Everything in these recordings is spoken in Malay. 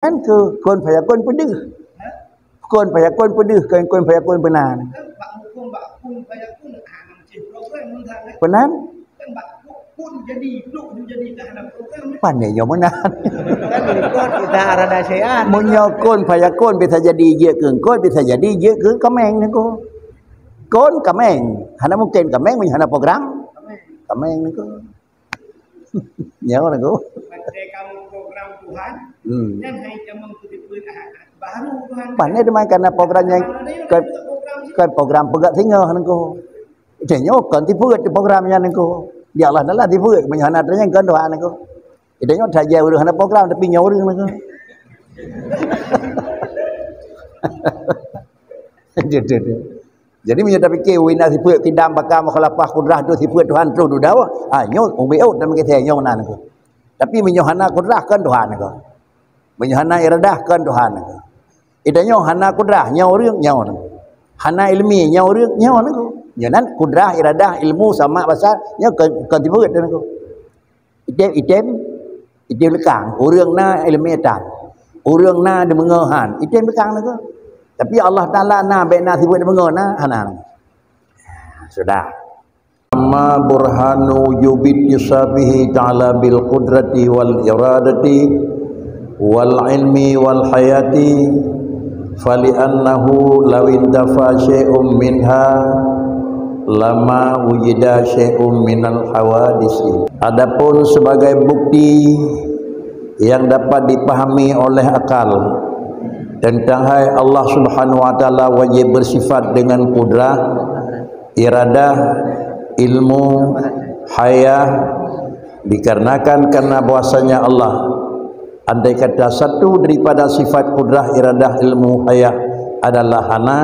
นั่นคือคนพยากรณ์pedihคนพยากรณ์pedihคนพยากรณ์benar benar pandai yang mana kita arada syai'an menyokon payakon bisa jadi je keungkon bisa jadi je ke kameng ni ko kon kameng hana mungkin kameng hana program kameng ni ko nhớ là ko kamu program Tuhan dan hai jamang putih-putih baru Tuhan pandai demai karena programnya kan program pegat singa ni ko janyo kan tipu programnya ni ko dia Allah adalah tipu menyana ternyata kan doa ni ko idanya saja udah hana program tapi nyawa ni ko jadi menyata fikir wina tipu tidam bakam khalafah kudrah tu tipu Tuhan tu dawa nyo umbeut dan kita nyo nan ko tapi menyohana kudrah kan Tuhan ko menyohana iradah kan Tuhan ko idanya hana kudrah nyawa reung nyawa hana ilmi nyawa reung nyawa ko nyanan kudrah iradah ilmu sama bahasa nyo kan tipu dan ko item lekang urang na ilmu etan urang na de mengahan item lekang na ko tapi Allah Taala na bena tipu de mengana hana sudah amma burhanu yubid yusabihi ta'ala bil qudrati wal iradati wal ilmi wal hayati fali annahu law indafa syai'um minha lama wujida syai'um minal hawadisi. Adapun sebagai bukti yang dapat dipahami oleh akal tentang Allah Subhanahu wa taala wajib bersifat dengan kudrah, iradah, ilmu, hayah dikarenakan karena bahwasanya Allah andai kata satu daripada sifat kudrah, iradah, ilmu, hayah adalah hana,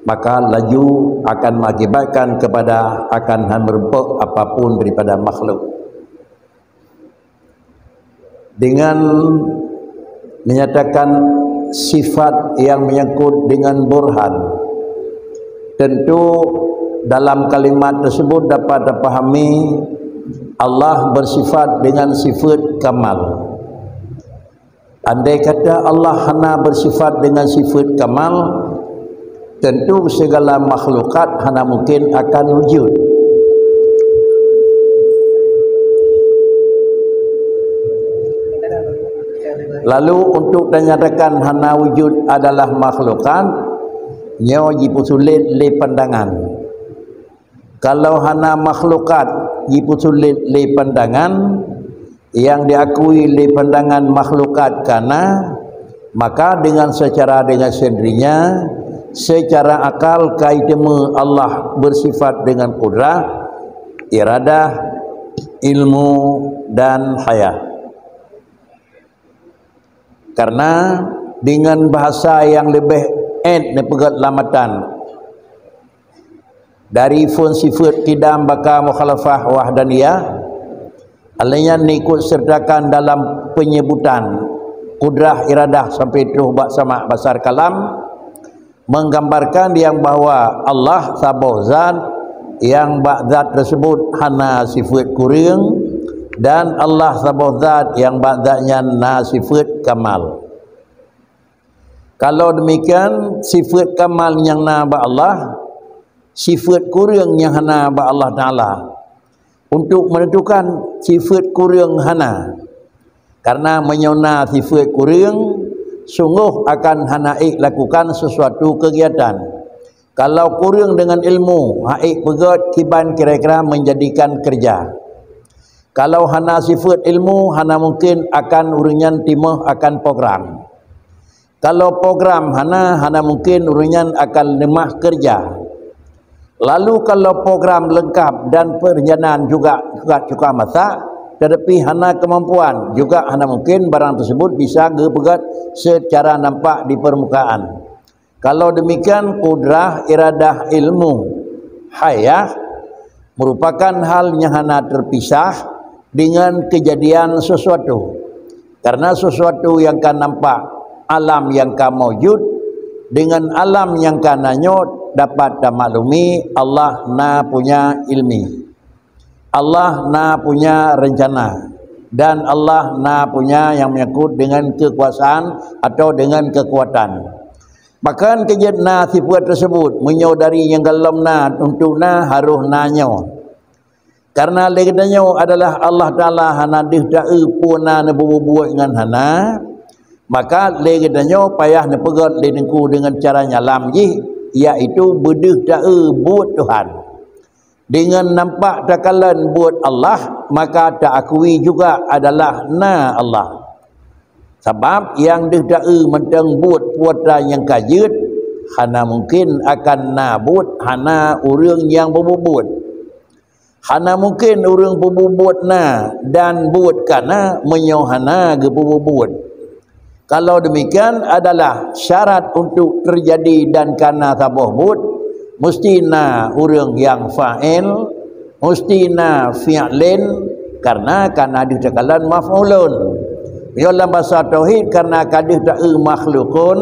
maka laju akan mengakibatkan kepada akan merumpuk apapun daripada makhluk. Dengan menyatakan sifat yang menyangkut dengan burhan, tentu dalam kalimat tersebut dapat dipahami Allah bersifat dengan sifat kamal. Andai kata Allah hana bersifat dengan sifat kamal, tentu segala makhlukat hana mungkin akan wujud. Lalu untuk dinyatakan hana wujud adalah makhlukat, nyo jipu sulit le pandangan. Kalau hana makhlukat jipu sulit le pandangan, yang diakui le pandangan makhlukat kana, maka dengan sendirinya secara akal kaitemu Allah bersifat dengan kudrah, iradah, ilmu dan hayah. Karena dengan bahasa yang lebih pegat lamatan dari fun sifat kidam baka mukhalafah wahdaniyah, alanya nikut sertakan dalam penyebutan kudrah, iradah sampai terus sama basar kalam, menggambarkan yang bahwa Allah sabuh zat yang zat tersebut hana sifat kurang, dan Allah sabuh zat yang zatnya na sifat kamal. Kalau demikian sifat kamal yang na ba Allah, sifat kurang yang hana ba Allah Taala. Untuk menentukan sifat kurang hana, karena menyona sifat kurang sungguh akan hanaik lakukan sesuatu kegiatan. Kalau kurang dengan ilmu, haik pegat kiban kira-kira menjadikan kerja. Kalau hana sifat ilmu, hana mungkin akan uringan timah akan program. Kalau program hana mungkin uringan akan lemah kerja. Lalu kalau program lengkap dan perjalanan juga cukup masa, tetapi hana kemampuan, juga hana mungkin barang tersebut bisa gepegat secara nampak di permukaan. Kalau demikian kudrah, iradah, ilmu, hayah merupakan hal yang hana terpisah dengan kejadian sesuatu. Karena sesuatu yang kan nampak, alam yang kan mawjud dengan alam yang kan nanyot dapat damaklumi Allah na punya ilmi, Allah na punya rencana, dan Allah na punya yang menyangkut dengan kekuasaan atau dengan kekuatan. Bahkan kejadian na sifat tersebut menyodari yang galam na untuk na harus nanyo. Karena legendanya adalah Allah Ta'ala hana dihda'i puna nebubuat dengan hana, maka legendanya payah nepegat lenengku dengan cara nyalam jih, iaitu berdihda'i buat Tuhan. Dengan nampak takalan buat Allah, maka tak akui juga adalah na Allah. Sebab yang dihda'i mentang buat puata yang kajut, hana mungkin akan nabut hana orang yang berbubut. Hana mungkin orang berbubut na dan buat kana menyohana ke berbubut. Kalau demikian adalah syarat untuk terjadi dan kana tabah buat, mesti na orang yang fa'il, mesti na fi'lin, karena dihda'i maf'ulun. Dalam bahasa tauhid karena kadih da'i makhlukun,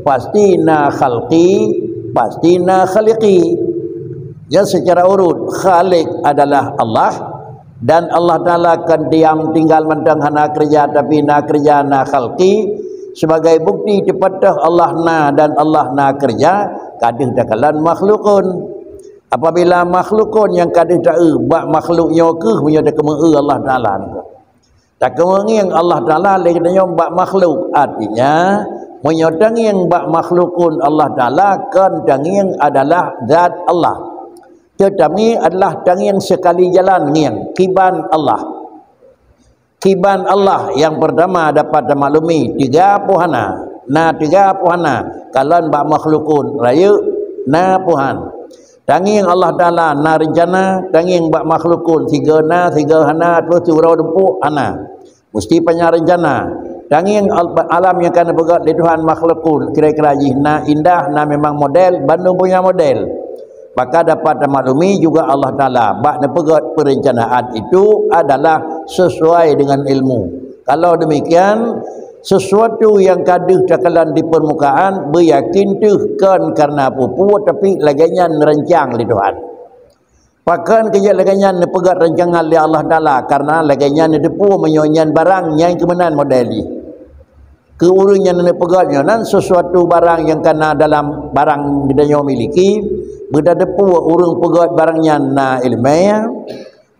pasti na khalqi, pasti na khaliqi. Ya, secara urut khalik adalah Allah, dan Allah Ta'ala akan diam tinggal mentang hana kerja, tapi na kerja na khalqi. Sebagai bukti tepatah Allah na dan Allah na kerja, kadih dakalan makhlukun. Apabila makhlukun yang kadih da'i bak makhluknya ke punya kemeng Allah Ta'ala ni, tak kemengiang Allah Ta'ala legendanya bak makhluk, artinya menyodangiang bak makhlukun Allah Ta'ala kan dangiang adalah zat Allah. Tetapi adalah dangiang sekali jalan ngiang kiban Allah. Kiban Allah yang pertama dapat dimaklumi tiga puhana. Na tiga puhana kalan bak makhlukun raya na puhan. Dangiang Allah Ta'ala na rencana, dangiang bak makhlukun tiga na, tiga hana, terus surau dempuk hana. Mesti punya rencana. Dangiang alam yang akan bergerak di Tuhan makhlukun, kira-kira na indah, na memang model, Bandung punya model. Maka dapat dimaklumi juga Allah Ta'ala bak bergerak perencanaan itu adalah sesuai dengan ilmu. Kalau demikian, sesuatu yang kadih cakalan di permukaan beryakin tuh kan karena pupu, tapi laganya nerancang di Tuhan. Bahkan kejap laganya nepegat rancangan oleh Allah Ta'ala, karena laganya nedepu menyonyan barang yang kemenan model ni. Keurungnya nepegatnya nan sesuatu barang yang kena dalam barang dia miliki, berdepu urung pegat barangnya na ilmiah,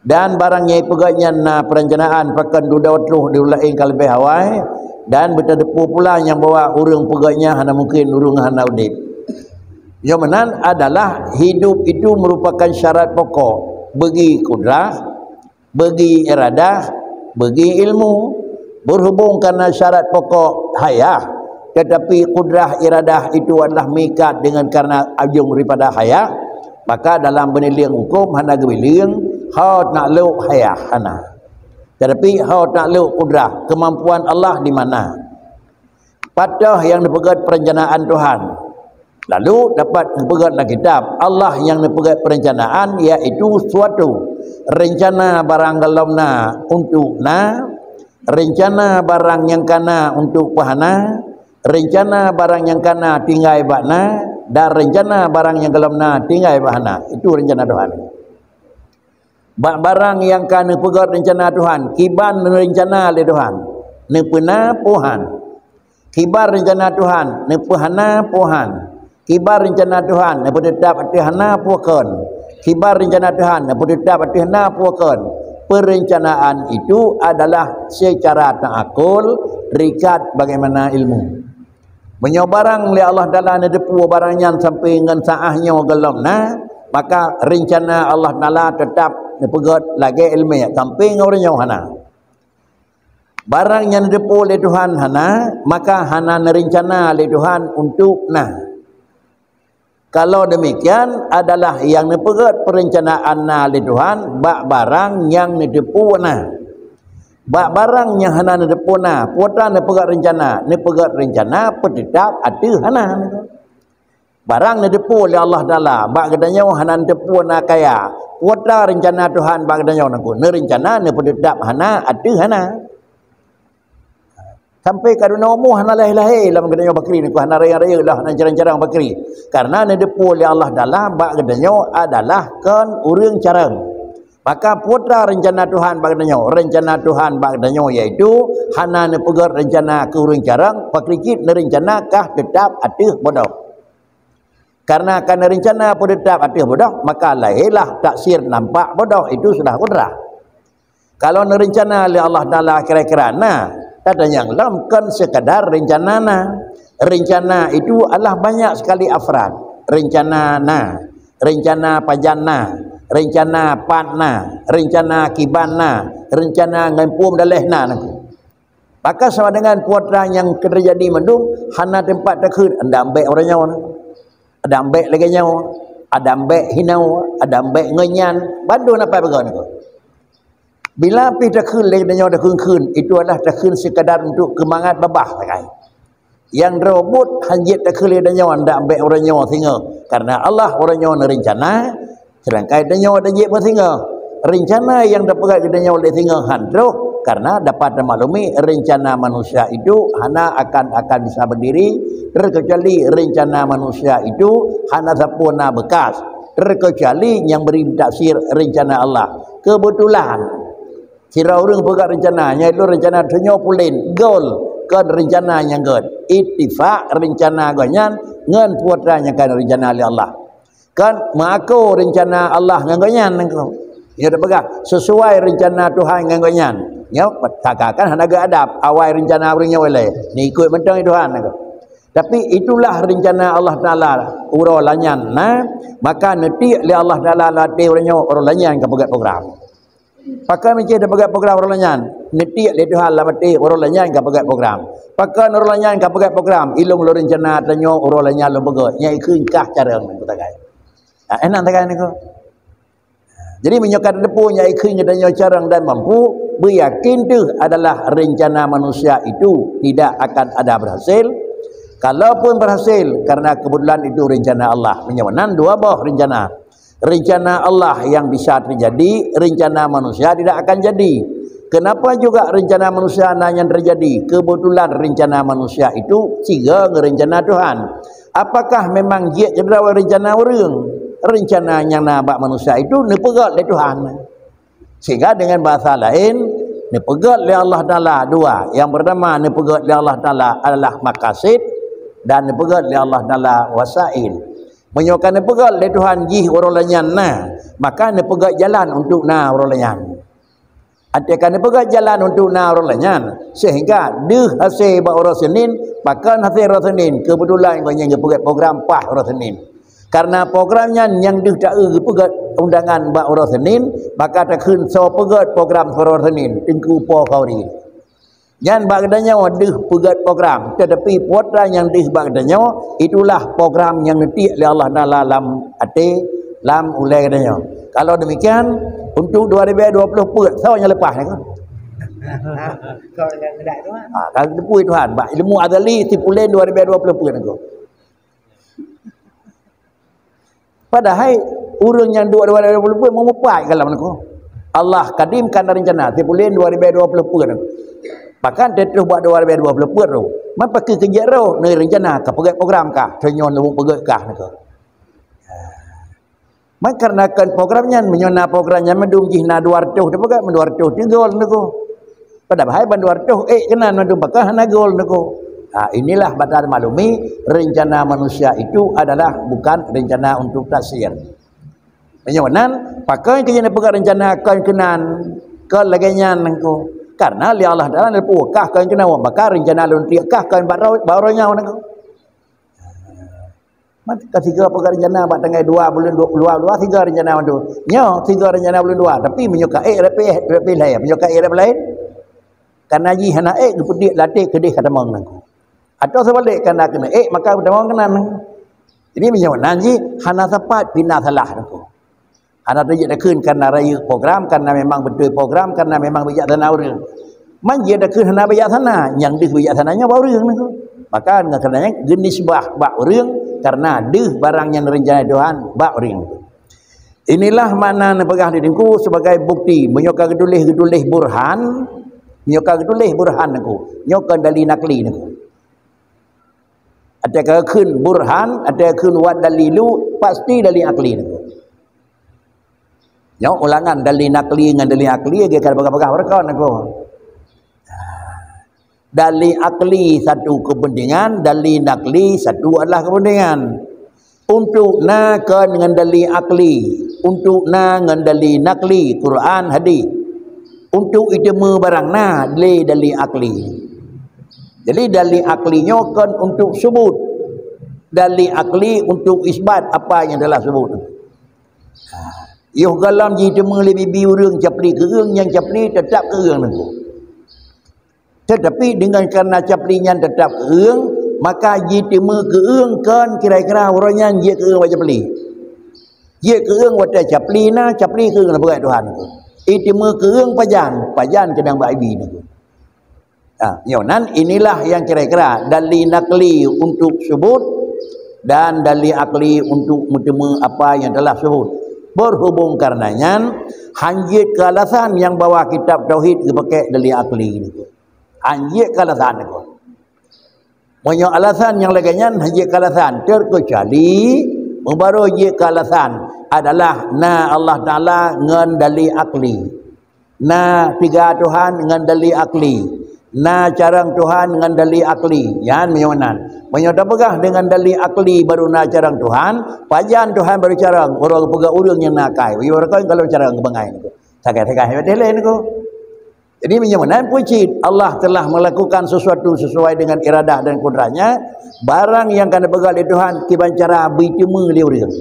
dan barangnya pegatnya na perencanaan pakan dudau-tuh diulain kalbih hawai, dan berdepu pula yang bawa urung pegatnya hana mungkin urung hana udip. Yang menan adalah hidup itu merupakan syarat pokok bagi kudrah, bagi iradah, bagi ilmu. Berhubung karena syarat pokok hayah, tetapi kudrah iradah itu adalah mikat dengan karena ajung daripada hayah, maka dalam penilaian hukum hana gebiling haut nak lu hayah hana. Tetapi haut nak lu kudrah, kemampuan Allah di mana? Patah yang dipegat perencanaan Tuhan. Lalu dapat dipegat dalam kitab Allah yang dipegat perencanaan, iaitu suatu rencana barang galamna untuk na, rencana barang yang kana untuk pahana, rencana barang yang kana tinggai bakna, dan rencana barang yang galamna tinggai bahana. Itu rencana Tuhan. Barang yang kana pegat rencana Tuhan, kiban rencana oleh Tuhan, nepena Tuhan. Kibar rencana Tuhan, nepahana Tuhan. Kibar rencana Tuhan, nepedetap atihana puakan. Kibar rencana Tuhan, nepedetap atihana puakan. Perencanaan itu adalah secara ta'akul, rikat bagaimana ilmu. Menyobarang oleh Allah Ta'ala nedepu barangnya sampai dengan sa'ahnya gelam na, maka rencana Allah Ta'ala tetap nepegat lagi ilmiah sampai ngornya hana. Barang yang nedepu oleh Tuhan hana, maka hana nerencana oleh Tuhan untuk na. Kalau demikian adalah yang nepegat perencanaan na oleh Tuhan, bak barang yang nedepu na. Bak barang yang hana nedepu na, puata nepegat rencana, tetap ada hana. Barang nedepu oleh Allah Ta'ala, bak gedanya hana nedepu na kaya. Puata rencana Tuhan bak gedanya naku, nerencana nepedetap hana, ada hana. Sampai kaduna umum hana lahir-lahir dalam gedanya bakri ni, hana raya-raya lah, hana jarang-jarang bakri. Karena nedepu oleh Allah Ta'ala, bak gedanya adalah kan urang carang. Maka putra rencana Tuhan bagdanya, rencana Tuhan bagdanya iaitu hana ne pegat rencana ke urang carang, pakrikit ne rencana kah tetap atih bodoh. Karena akan rencana pun tetap atih bodoh, maka lahirlah taksir nampak bodoh, itu sudah kudrah. Kalau ne rencana oleh Allah Taala kira-kira kata yang lamkan sekadar rencana rencana itu adalah banyak sekali afrad. Rencana rencana pajana, rencana patna, rencana kibana, rencana ngampum dalehna naku. Maka sama dengan putra yang terjadi mendung hana tempat takut anda ambek orang nyawa, ada ambek lagi nyawa, ada ambek hinau, ada ambek ngenyan, bandu apa begitu naku. Bila pi takut lagi nyawa takun itu adalah takut sekadar untuk kemangat babah pakai. Yang robot hanjit takut lagi nyawa anda ambek orang nyawa singa, karena Allah orang nyawa rencana. Sedangkan dia nyawa dia bersinga. Rencana yang dapat kita nyawa dia singa handro karena dapat maklumi rencana manusia itu hana akan bisa berdiri terkecuali rencana manusia itu hana sapuna bekas terkecuali yang beri taksir rencana Allah. Kebetulan kira orang pegang rencananya itu rencana tunyo pulin goal kan rencana yang god ittifaq rencana ganyan ngan putranya kan rencana oleh Allah. Kan mengaku rencana Allah nganggonya nangko. Ya dah pegang sesuai rencana Tuhan nganggonya. Ya katakan hanaga adab awal rencana orangnya boleh. Ni ikut mentang Tuhan nangko. Tapi itulah rencana Allah Taala uro lanyan maka neti li Allah Taala latih orangnya orang lanyan ke pegang program. Pakai macam dah pegang program orang lanyan. Neti li Tuhan latih orang lanyan ke pegang program. Pakai orang lanyan ke pegang program ilung lo rencana tanyo orang lanyan lo pegang. Nya ikut kah cara nang katakan. Enak tak kan itu. Jadi menyokat depu nya ikut ngedanyo carang dan mampu beryakin tu adalah rencana manusia itu tidak akan ada berhasil. Kalaupun berhasil karena kebetulan itu rencana Allah. Menyawanan dua buah rencana. Rencana Allah yang bisa terjadi, rencana manusia tidak akan jadi. Kenapa juga rencana manusia yang terjadi? Kebetulan rencana manusia itu tiga rencana Tuhan. Apakah memang dia cedera rencana orang? Rencana yang nabak manusia itu nepegat oleh Tuhan. Sehingga dengan bahasa lain nepegat oleh Allah Taala dua. Yang pertama nepegat oleh Allah Taala adalah maqasid dan nepegat oleh Allah Taala wasail. Menyokan nepegat oleh Tuhan jih orang lanyan maka nepegat jalan untuk orang lanyan. Artikan nepegat jalan untuk orang lanyan sehingga deh hasil ba orang Senin pakan hasil orang Senin kebetulan yang nepegat program pah orang Senin. Karena programnya yang dia tak pegat undangan bak orang Senin, maka tak kun so pegat program orang Senin, tengku po kau ni. Jangan bagdanya dia pegat program, tetapi putra yang dia bagdanya itulah program yang nanti oleh Allah Taala dalam ati lam ulai katanya. Kalau demikian untuk 2020 pegat so yang lepas ni kan. Kau yang ngedak tu ah. Kalau depu Tuhan, bak ilmu azali tipulen 2020 pegat aku. Padahal urang yang 2020 pun mau mupai kalau aku. Allah kadimkan rencana tipulen 2020 pun. Bahkan dia terus buat 2020 pun tu. Man pakai kerja ro ni rencana ka pegat program kah? Tenyon lu pegat kah nak. Man karena kan programnya menyona programnya medum jihna 200 dia pegat 200 tinggal nak. Padahal ban 200 kenan medum pakah na gol nak. Inilah batal maklumi rencana manusia itu adalah bukan rencana untuk taksir. Menyawanan pakai kena pegang rencana kan kenan ke laganya nangko. Karena li Allah Taala lepu kah kan kena maka rencana lun kah kan baronya nangko. Mat ketiga pegang rencana bak tanggal 2 bulan 22 tiga rencana tu. Nyo tiga rencana bulan 2 tapi menyoka lebih lain menyoka lebih lain. Karena ji hana gepedik latih kedih kata mong nangko. Atau sebaliknya kena maka udah kena. Ini menyawanan ji hana tepat pindah salah tu. Hana terjadi kun karena raya program karena memang betul program karena memang bijaksana orang. Man dia dah kun hana bijaksana yang di bijaksananya baru orang tu. Maka katanya jenis bak orang karena deh barang yang rencana Tuhan bak orang. Inilah mana nepegah diriku sebagai bukti menyoka gedulih burhan, menyoka gedulih burhan aku. Nyoka dalil nakli aku. Ada kun burhan, ada kun wad dalilu, pasti dalil akli. Nyo ulangan dalil nakli dengan dalil akli dia kan bagah-bagah mereka nako. Dalil akli satu kepentingan, dalil nakli satu adalah kepentingan. Untuk nakan dengan dalil akli, untuk dengan dalil nakli, Quran, hadis. Untuk ijma barang dalil akli. Jadi dalil aklinya kan untuk sebut. Dalil akli untuk isbat apa yang telah sebut. Yo galam ji ijma lebih biurang capli ke urang yang capli tetap ke urang nako. Tetapi dengan karena caplinya tetap ke urang, maka jitema ke urang kan kira-kira orangnya je ke urang wajib beli. Je ke urang wata capli ke urang berat Tuhan tu. Itema ke urang pajan kedang baibi tu. Yonan inilah yang kira-kira dalil nakli untuk sebut dan dalil akli untuk mutema apa yang telah sebut. Berhubung karenanya hanjit ke alasan yang bawa kitab tauhid dipakai dalil akli ni. Hanjit ke alasan ni. Banyak alasan yang lainnya hanjit ke alasan terkecuali membaru hanjit ke alasan adalah Allah Taala dengan dalil akli. Tiga Tuhan dengan dalil akli. Carang Tuhan dengan dalil akli. Yan menyonan. Banyak pegah dengan dalil akli baru carang Tuhan. Pajan Tuhan baru carang. Orang pegah urang yang nakai. Orang kalau carang kebangai ni. Sakai-sakai betul ni ko. Jadi menyonan puji Allah telah melakukan sesuatu sesuai dengan iradah dan kudratnya. Barang yang kena pegang oleh Tuhan kiban cara bertemu dia urang.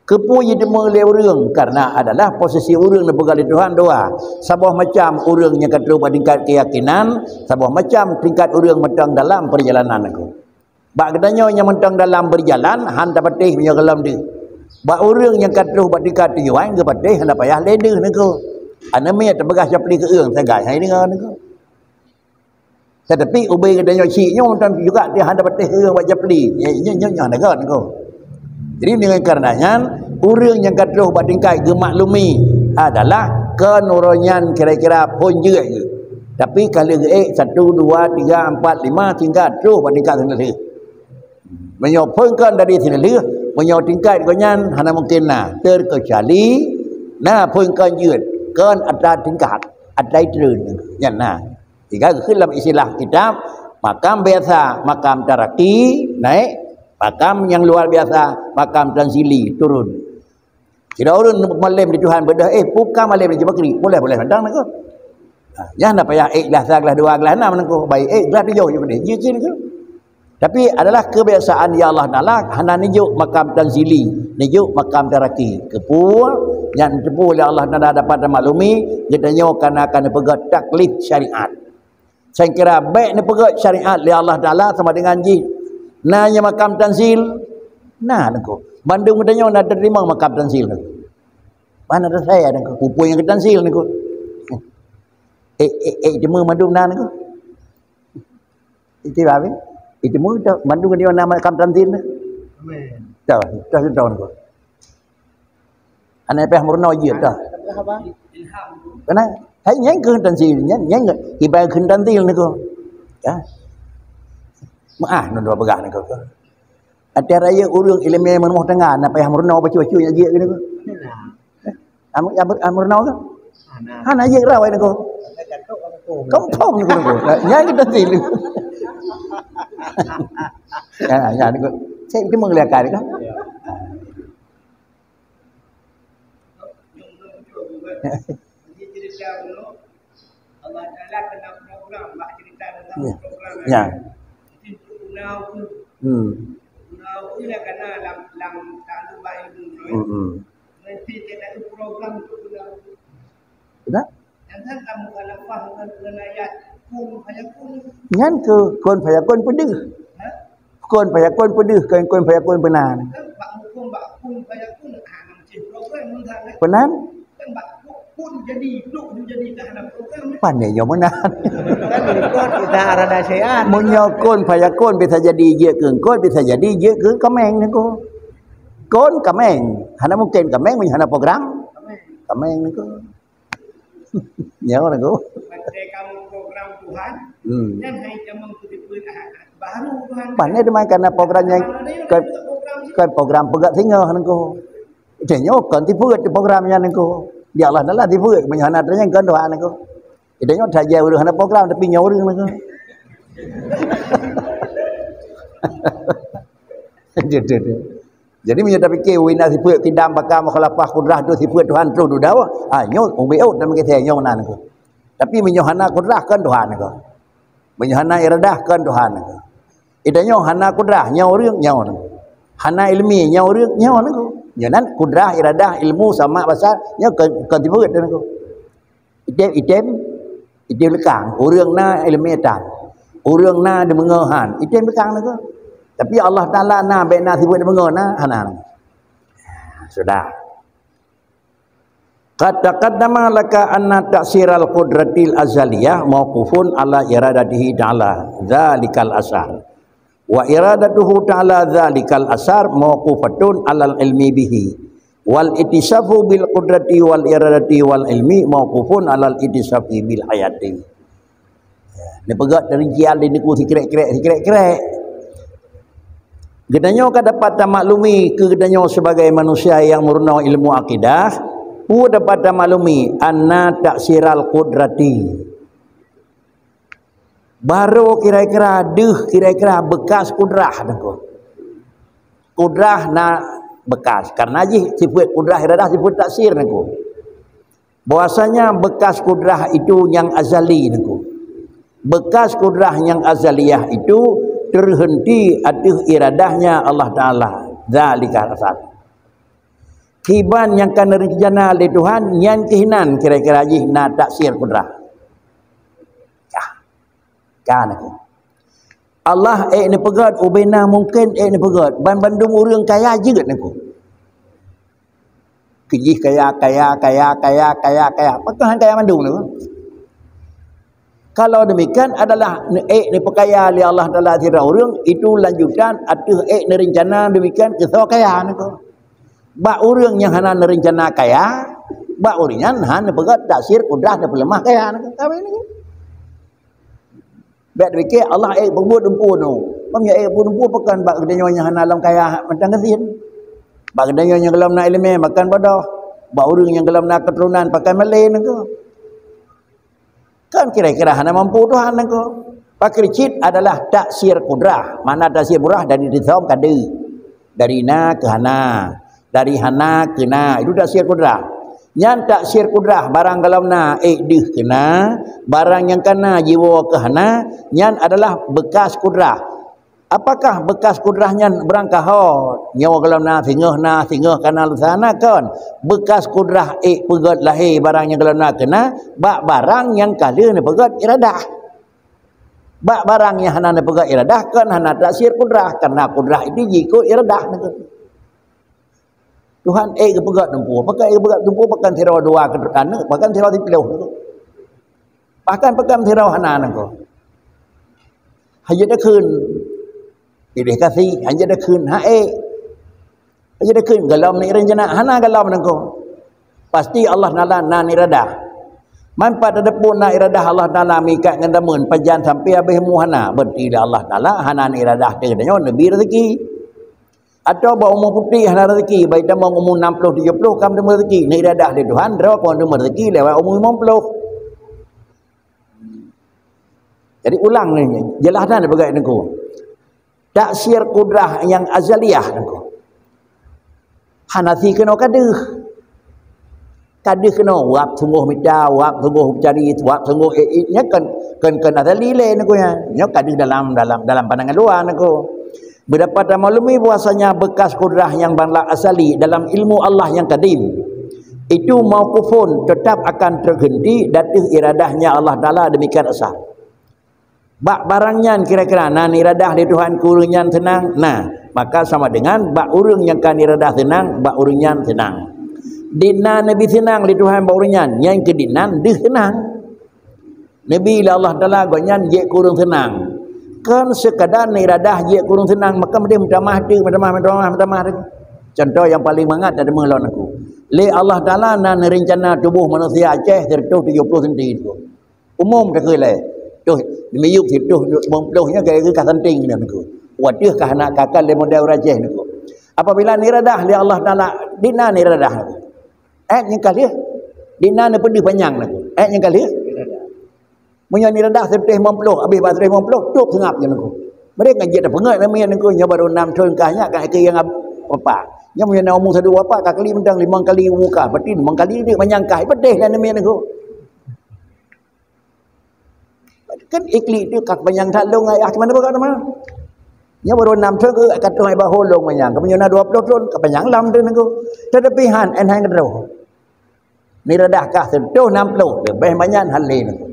Kepuji temu oleh urang karena adalah posisi urang yang pegang oleh Tuhan dua. Sebuah macam urang yang kata tingkat keyakinan, sebuah macam tingkat urang mentang dalam perjalanan aku. Bak katanya yang mentang dalam berjalan han dapat patih punya gelam dia. Bak urang yang kata tingkat tujuan ke patih han payah leder aku. Ana me terbegah capli ke urang sagai hai dengar aku. Tetapi ubay katanya ciknya mentang juga dia han dapat patih ke urang buat capli. Nya dengar aku. Jadi dengan karenanya urang yang kata tingkat gemaklumi adalah kenuranyan kira-kira pun je. Tapi kalau 1, 2, 3, 4, 5 tingkat terus tingkat sendiri. Menyopengkan dari sini menyop tingkat kanyan hana mungkin terkecuali pengkan je kan ada tingkat ada itu yan jika dalam istilah kitab makam biasa makam taraki naik makam yang luar biasa makam tanzili turun. Kira orang malam di Tuhan bedah bukan malam di Jabakri boleh pandang nak. Jangan payah gelas gelas 2 gelas 6 nak baik gelas 7 je boleh. Je ke. Tapi adalah kebiasaan ya Allah Taala hana nijuk makam tanzili, nijuk makam taraki. Kepul yang tepu oleh Allah Taala dapat maklumi katanya akan pegang taklif syariat. Saya kira baik ni pegang syariat oleh Allah Taala sama dengan ji. Nanya makam tanzil. Nako. Bandung katanya nak terima makam tanzil. Mana ada saya nako. Pupu yang ke tanzil nako. Jema mandung nako. Itu apa? Itu muda mandung dia nama makam tanzil. Amin. Dah nako. Ana peh murno je dah. Apa? Ilham. Kana thấy nhắn ke tanzil nhắn ibai ke tanzil nako. Ya. Nunda begah ni kau. Ada raya urang ilmu menemuh tengah nak payah murno baca-baca yang dia ni kau. Murno ke? Hana je rawai ni kau. Kampung ni kau. Yang kita silih. Ya ni kau. Saya itu mengelakkan ni kau. Cerita dulu Allah Taala kena program bak cerita tentang program. Ya. Now ila kana lam talu baik dulu. Nanti kita program tu dah. Sudah? Jangan kamu khalafah dengan ayat kun fayakun. Ngan ke kun fayakun pedih. Kun fayakun pedih kun fayakun benar. Bak hukum bak kun fayakun macam program mengah. Benar? Kan bak kun jadi duk jadi dalam program. Pandai yang benar. Kan kita arada syai'an. Menyokon fayakun bisa jadi je kun bisa jadi je ke kameng ni ko. Kon kameng. Hana mungkin kameng hana program. Kameng ni ko. Nhớ là cô. Pada kamu program Tuhan, dan hai jamang kutipu baru Tuhan. Bản này mai karena programnya kan program pegat singa kan ko. Janyo kan tipu program yang ko. Dia Allah Taala tipu menyana tanya kan doa nak. Idanya dah jauh hana program tapi nyawa orang nak. Jadi menyata fikir wina tipu tidam bakam khalafah kudrah do tipu Tuhan terus do dawa. Nyo umbeut dan mengkete nyo nan ko. Tapi menyohana kudrah kan Tuhan ko. Menyohana iradah kan Tuhan ko. Idanya hana kudrah nyawa orang nyawa nan. Hana ilmi nyawa orang nyawa nan ko. Jangan kudrah iradah ilmu sama bahasa nya kan tipu dan ko. Item lekang orang na ilmu tan. Orang na de mengahan. Item lekang nan ko. Tapi Allah Ta'ala na bina sibuk dia mengon hanan. Sudah. Qad taqaddama laka anna ta'siral qudratil azaliyah mauqufun ala iradatihi ta'ala dzalikal asar. Wa iradatuhu ta'ala dzalikal asar mauqufatun alal ilmi bihi. Wal ittisafu bil qudrati wal iradati wal ilmi mauqufun alal ittisafi bil hayati. Ni pegat dari jial di niku sikrek-krek. Gedanya kan dapat maklumi kegedanyo sebagai manusia yang murna ilmu akidah, pu dapat maklumi anna taksiral qudrati. Baru kira-kira bekas kudrah nako. Kudrah na bekas. Karena ji sifat kudrah iradah sifat taksir nako. Bahwasanya bekas kudrah itu yang azali nako. Bekas kudrah yang azaliyah itu terhenti atas iradahnya Allah Ta'ala. Zalika asal. Kiban yang kan rencana oleh Tuhan yang kehinan kira-kira jih na taksir kudrah. Kan Allah ni pegat ubena mungkin ni pegat bandung orang kaya juga naku. Kijih kaya. Apakah kaya bandung tu? Kalau demikian adalah ni perkaya oleh Allah Taala tira orang itu lanjutan atas ni rencana demikian kisah kaya nako. Ba orang yang hana rencana kaya, ba orang hana pegat taksir kudrah dan pelemah kaya nako. Apa ini? Baik fikir Allah berbuat empun tu. Pamnya empun pekan ba kedanyo yang hana alam kaya macam kesin. Ba kedanyo yang dalam nak ilmu makan bodoh. Ba orang yang dalam nak keturunan pakai Malay nako. Kan kira-kira hana mampu Tuhan nako. Pakricit adalah taksir kudrah. Mana taksir kudrah dari nizam kade. Dari na ke hana, dari hana ke na. Itu taksir kudrah. Yang taksir kudrah barang dalam na dih ke na, barang yang kana jiwa ke hana, yang adalah bekas kudrah. Apakah bekas kudrahnya berangkahot? Nyawa dalam na singgah kana lusana kan. Bekas kudrah pegat lahir barang yang dalam na kena, bak barang yang kala ni pegat iradah. Bak barang yang hana ni pegat iradah kan hana taksir kudrah karena kudrah itu jikut iradah ni. Tuhan ke pegat nempu, pakai pegat nempu pakan tirau dua ke kana, pakan tirau dipilih. Bahkan pakan tirau hana nako. Hanya dah kun pilih kasih hanya dah kun hanya dah kun galam ni rencana hana galam nako. Pasti Allah Taala nan iradah. Manfaat ada pun na iradah Allah Taala mikat ngandamun pajan sampai habis muhana berarti Allah Taala hana iradah dia katanya nabi rezeki. Atau bawa umur putih hana rezeki, baik dah umur 60 70 kam dia rezeki. Ni iradah dia Tuhan, draw pun dia rezeki lewat umur 50. Jadi ulang ni, jelaskan dia bagai nako. Taksir kudrah yang azaliyah nako. Hanafi kena kaduh. Kaduh kena wak sungguh minta, wak sungguh cari, wak sungguh nya kan azali le nako nya. Nya kaduh dalam pandangan luar nako. Berdapat maklumi bahwasanya bekas kudrah yang bangla asali dalam ilmu Allah yang kadim itu mauqufun tetap akan terhenti datih iradahnya Allah Taala demikian asal. Bak barangnya kira-kira nan iradah di Tuhan kurunyan tenang. Nah, maka sama dengan bak urung yang kan iradah tenang, bak urunyan tenang. Dina Nabi tenang di Tuhan bak urunyan, yang kedinan dia tenang. Nabi la Allah Taala gonyan je kurung tenang. Kan sekadar iradah je kurung tenang, maka dia minta maaf. Contoh yang paling mangat ada mengelon aku. Le Allah Taala nan rencana tubuh manusia Aceh 70 cm itu. Umum tak kele. Tuh, meyuk situ memplohnya gaya kasanting ni niku. Waduh kah nak kakal le model rajah niku. Apabila niradah li Allah Taala dina niradah. Yang kali Di nana pedih panjang aku. Yang kali. Munyo ni redah seteh mempeluk, habis bateri mempeluk, tup sengap je aku. Mereka ngaji dah pengat namanya aku, nya baru 6 tahun kahnya kat ke yang apa. Nya munyo nak umur satu apa kak kali mentang 5 kali muka, berarti 5 kali dia menyangkai pedih dah namanya aku. Kan ikli tu kak panjang talung ayah ke mana kat mana. Nya baru 6 tahun ke kata ai bah holong menyang. Kemudian 20 tahun ke panjang lam tu aku. Tetapi han en hang kedro. Ni redah kah sentuh 60 lebih banyak halin aku.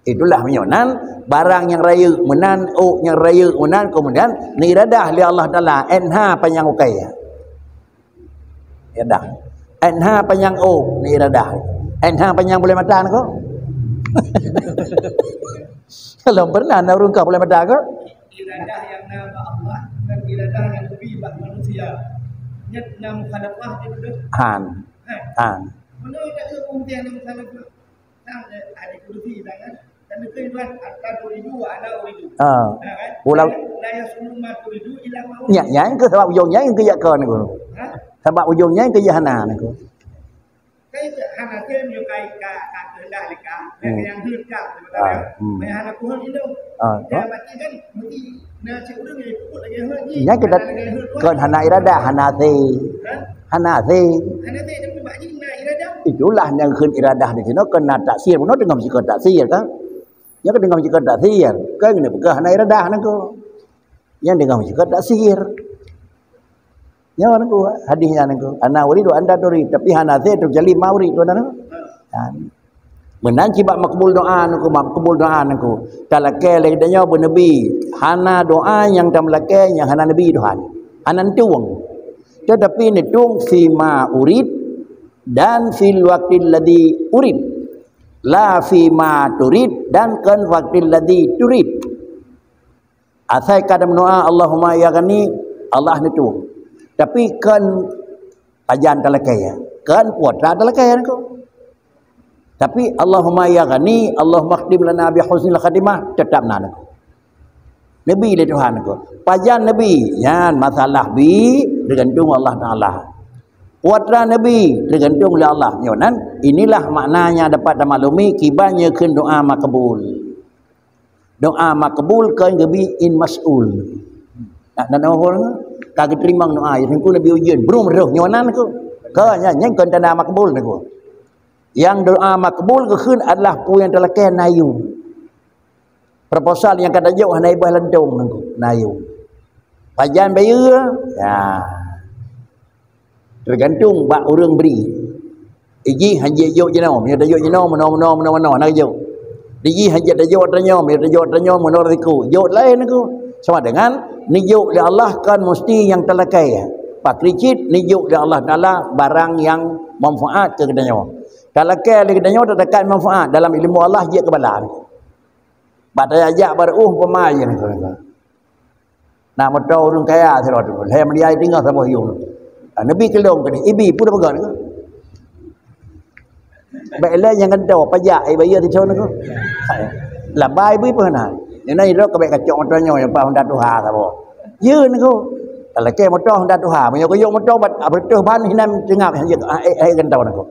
Itulah menyonan barang yang raya menan yang raya menan kemudian ni radah li Allah Taala enha panjang ukai ya dah enha panjang ni radah enha panjang boleh mata kau kalau pernah nak urung kau boleh mata kau iradah yang nama Allah dan iradah yang lebih bak manusia nyat nam khalaqah itu han mana ada umtian nam khalaqah sang ada kursi tangan dan itu kan akan uridu ana uridu kan pulau la yasulu uridu ila ma yang ke sebab ujungnya yang ke yakon ni sebab ujungnya yang ke jahana ni cái hana thêm nhiều cái cả kehendak leka yang hendak sebenarnya mai hana ku hen itu ya berarti kan mesti na cik urang ni put lagi hen ni ya kita kan hana irada hana thi tapi bagi na irada itulah yang khun iradah di sini kena taksir nó dengan sikap taksir kan ya kan dengan sikap taksir kan ini bukan hana iradah nangko yang dengan sikap taksir ya nangko hadisnya nangko ana uridu anda duri tapi hana thi terjadi mauri tu nangko menanci bak makbul doa nangko talake le danyo bu nabi hana doa yang tam lake yang hana nabi doa anan tuang tetapi ni tuang fima urid dan fil waqtil ladzi urid la fima turid dan kan waqtil ladzi turid asai kadam doa Allahumma ya ghani Allah ni tuang tapi kan ajan talakaya kan putra talakaya nangko tapi Allahumma ya ghani Allahumma khdim lana bi husnil khatimah tetap nangko nabi le Tuhan nangko pajan nabi yan masalah bi tergantung Allah Taala putra nabi tergantung oleh Allah nyonan inilah maknanya dapat maklumi kibanya keun doa makbul kan gebi in mas'ul nak orang kagak terima doa yang ku nabi ujian belum roh nyonan ku kanya yang kan tanda makbul ku yang doa makbul ke khun adalah pu yang telakeh nayu proposal yang kata jauh hanai bah lendong ku nayu pajan bayu ya tergantung bak orang beri iji haji jauh jenau dia jauh jenau mano nak jauh diji haji jauh tanyo dia jauh tanyo mano riku jauh lain ku sama dengan nijuk oleh Allah kan mesti yang telakai pak kricit nijuk oleh Allah Taala barang yang manfaat ke kedanya telakai ke kedanya terdekat manfaat dalam ilmu Allah je kebalan pada ajak baruh pemain nak motor orang kaya serot tu hem dia tinggal sama hiung nabi kelong ke ibi pun dah pegang ke baiklah yang ada pajak bayar di sana ke labai bui pun nah ini rok kebek kacok motornya yang pa Honda Tuha sabo. Ye niku. Kalau ke motor Honda Tuha, punya ko yo motor bat betul ban hinan tengap hanya kan tahu niku.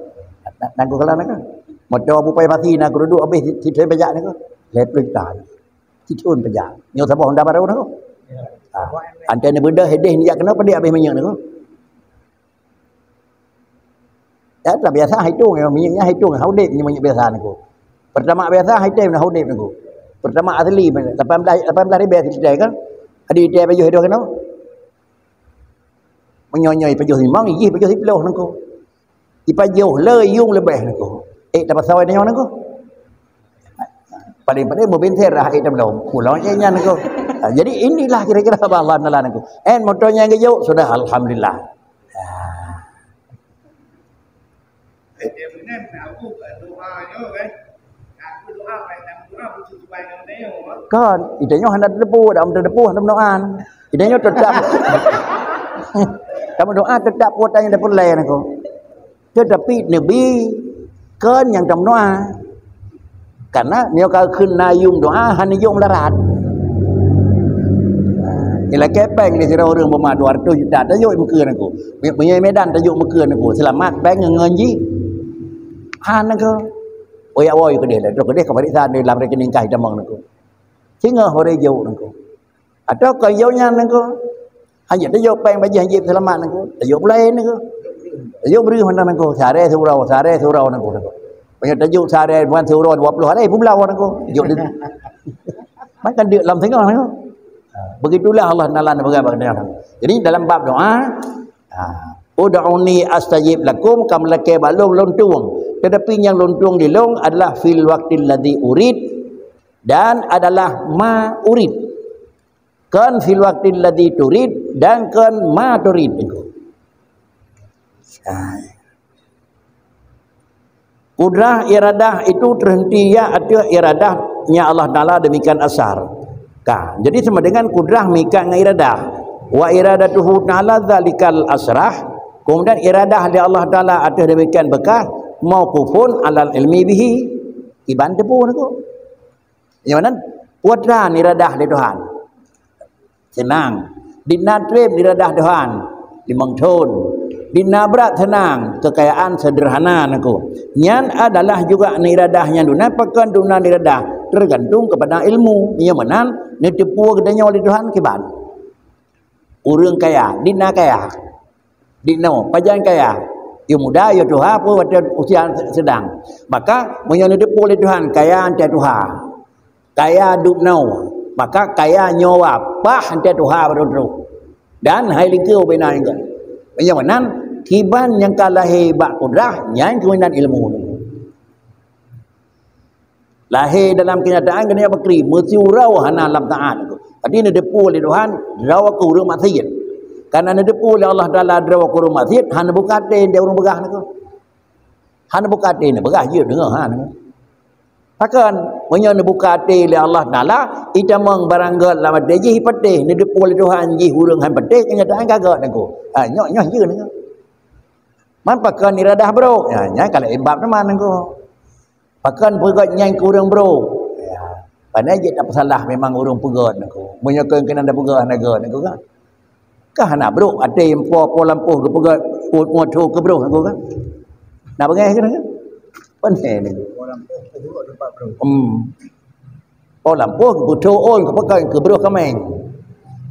Nangku kala niku. Motor bupai pati nak duduk habis ditoi pajak niku. Letrik tan. Cicun pajak. Nyo sabo Honda baru niku. Antene benda hedeh ni kena pedih habis minyak niku. Ya tak biasa hitung minyaknya hitung haudip ni minyak biasa niku. Pertama biasa hitung haudip niku. Pertama asli 18 ribu dia kan ada dia baju hidup kan menyonyoi baju simang igi baju 10 nangko ipaju le yung lebih nangko dapat sawai dia nangko paling mobil terah belum pulau nya nangko jadi inilah kira-kira Allah Taala nangko motornya yang jauh sudah alhamdulillah dia benar aku doanya kan aku doa baik kan idenya hendak depu dak depu hendak doa idenya tetap kamu doa tetap puatanya dapat lain aku tetapi nabi kan yang dalam doa karena dia kalau kena yung doa hanya yung larat ila kepeng ni sira orang bermak 200 juta tajuk mekeur aku punya medan tajuk mekeur aku selamat bang ngenji Han nang ko. Oi awoi ko dia lah. Dok dia kepada sana dalam rekening kai damang nang ko. Singa hore jauh nang ko. Atau kau jauh nya nang ko. Hanya dia jauh peng baju hajib selamat nang ko. Dia jauh lain nang ko. Dia jauh beri honda nang ko. Sare surau nang ko. Banyak tajuk sare bukan surau 20 hari pun belau nang ko. Jauh dia. Macam dia dalam tengah nang ko. Begitulah Allah Taala berkata. Jadi dalam bab doa, ud'uni astajib lakum kam lake balung lontung. Tetapi yang lontung di long adalah fil waqtil ladzi urid dan adalah ma urid. Kan fil waqtil ladzi turid dan kan ma turid. Kudrah iradah itu terhenti ya ada iradahnya Allah Taala demikian asar. Jadi sama dengan kudrah mika dengan iradah. Wa iradatuhu ta'ala zalikal asrah. Kemudian iradah dari Allah Taala ada demikian bekas mauqufun alal ilmi bihi. Iban tepu aku. Yang mana kudrah iradah dari Tuhan. Senang. Dinatrib iradah Tuhan. Limang tahun. Dinabrak tenang, kekayaan sederhana aku. Yang adalah juga iradahnya dunia pakan dunia iradah tergantung kepada ilmu. Yang mana ni tipu kedanya oleh Tuhan kiban. Urang kaya, dina kaya. Dino pajan kaya. Ya muda ya Tuhan apa pada usia sedang. Maka menyo tipu oleh Tuhan kaya ante Tuhan. Kaya duknau. Maka kaya nyawa pah ante Tuhan baru. Dan hai lingkau benar juga. Yang mana kiban yang kalah hebat kudrah yang kemudian ilmu lahir dalam kenyataan kena bakri mesti urau hana lam taat tadi ni depu oleh Tuhan rawa ku urang maksiat karena ni depu oleh Allah Taala rawa ku urang maksiat hana bukate dia urang begah nako hana bukate ni begah je dengar han takkan menyo ni bukate oleh Allah Taala ita meng baranggal lama deji petih ni depu oleh Tuhan ji urang han petih kenyataan kagak nako nyok je nako man pakan iradah bro nya kalau ibab teman nako pakan pegat nyai kurang bro pandai je tak salah memang urang pegat nako menyokan kena ada pegat naga nako kan kah nak bro ate po lampuh ke pegat motor ke bro nako kan nak bengai ke nako pandai ni po lampuh ke juga tempat bro po lampuh ke motor on ke pakai ke bro kameng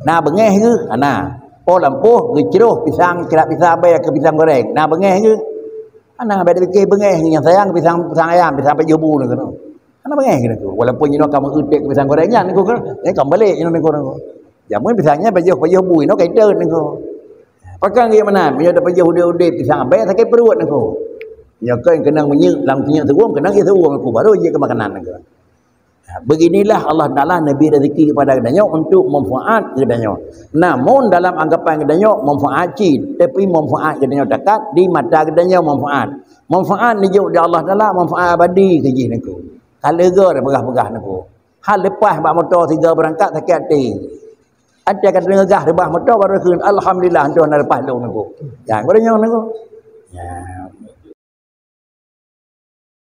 nak bengai ke ana po lampuh gejeruh pisang kerak pisang bay ke pisang goreng nak bengai ke ana bay fikir bengai yang sayang pisang ayam pisang pajubu ni kan ana bengai ke tu walaupun ino kamu utek ke pisang gorengnya ni kan ni kam balik ino ni kan jamun pisangnya pajubu ino kai teun ni kan pakai ke mana dia ada pajubu ude pisang bay sakit perut ni kan ya kan kena menyek dalam kenyang terung kena ke terung aku baru je ke makanan ni kan. Beginilah Allah Taala Nabi rezeki kepada kedanya untuk manfaat kedanya. Namun dalam anggapan kedanya manfaat cid, tapi manfaat kedanya dekat di mata kedanya manfaat. Manfaat ni jauh dari Allah Taala manfaat abadi ke jih niku. Kalega dah begah-begah niku. Hal lepas bak motor 3 berangkat sakit hati. Ada kata ngegah rebah motor baru keun alhamdulillah Tuhan lepas lu niku. Yang kodenya niku. Ya,